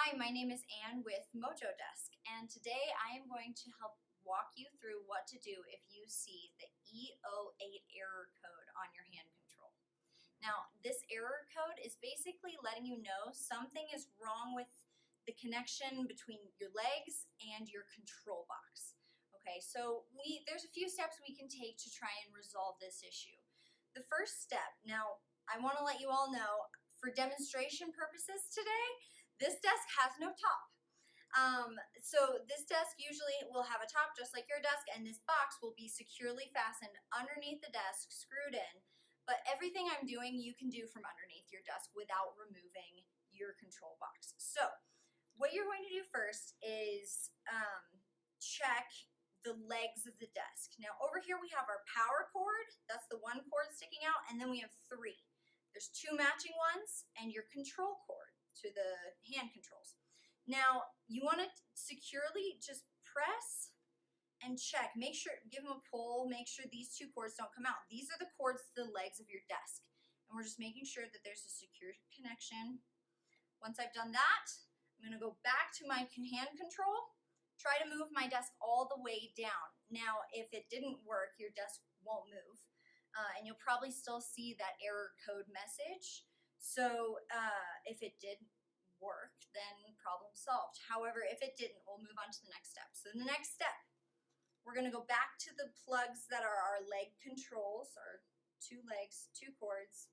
Hi, my name is Anne with MojoDesk, and today I am going to help walk you through what to do if you see the E08 error code on your hand control. Now, this error code is basically letting you know something is wrong with the connection between your legs and your control box. Okay, so there's a few steps we can take to try and resolve this issue. The first step, now I want to let you all know, for demonstration purposes today, this desk has no top. So this desk usually will have a top just like your desk, and this box will be securely fastened underneath the desk, screwed in. But everything I'm doing you can do from underneath your desk without removing your control box. So what you're going to do first is check the legs of the desk. Now over here we have our power cord, that's the one cord sticking out, and then we have three. There's two matching ones and your control cord to the hand controls. Now you want to securely just press and check, make sure, give them a pull, make sure these two cords don't come out. These are the cords to the legs of your desk, and we're just making sure that there's a secure connection. Once I've done that, I'm going to go back to my hand control, try to move my desk all the way down. Now if it didn't work, your desk won't move, and you'll probably still see that error code message. So if it did work, then problem solved. However, if it didn't, we'll move on to the next step. So the next step, we're going to go back to the plugs that are our leg controls, our two legs, two cords.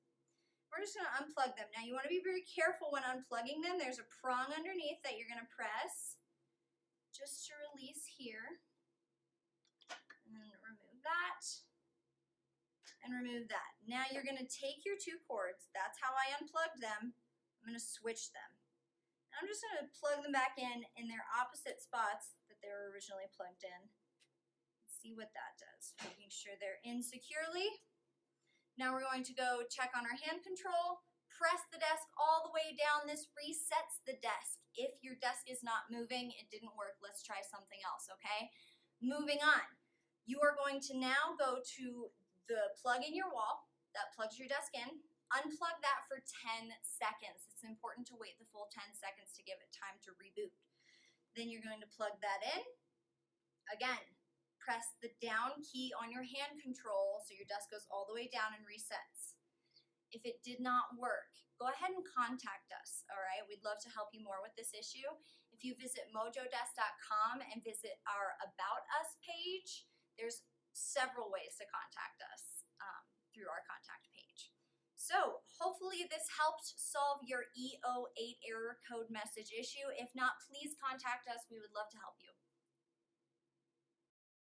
We're just going to unplug them. Now you want to be very careful when unplugging them. There's a prong underneath that you're going to press just to release here. And then remove that. And remove that. Now you're going to take your two cords. That's how I unplugged them. I'm going to switch them. And I'm just going to plug them back in their opposite spots that they were originally plugged in. Let's see what that does. Making sure they're in securely. Now we're going to go check on our hand control. Press the desk all the way down. This resets the desk. If your desk is not moving, it didn't work, let's try something else, okay? Moving on. You are going to now go to the plug in your wall that plugs your desk in. Unplug that for 10 seconds. It's important to wait the full 10 seconds to give it time to reboot. Then you're going to plug that in. Again, press the down key on your hand control so your desk goes all the way down and resets. If it did not work, go ahead and contact us, all right? We'd love to help you more with this issue. If you visit MojoDesk.com and visit our About Us page, there's several ways to contact us through our contact page. So hopefully this helped solve your E08 error code message issue. If not, please contact us. We would love to help you.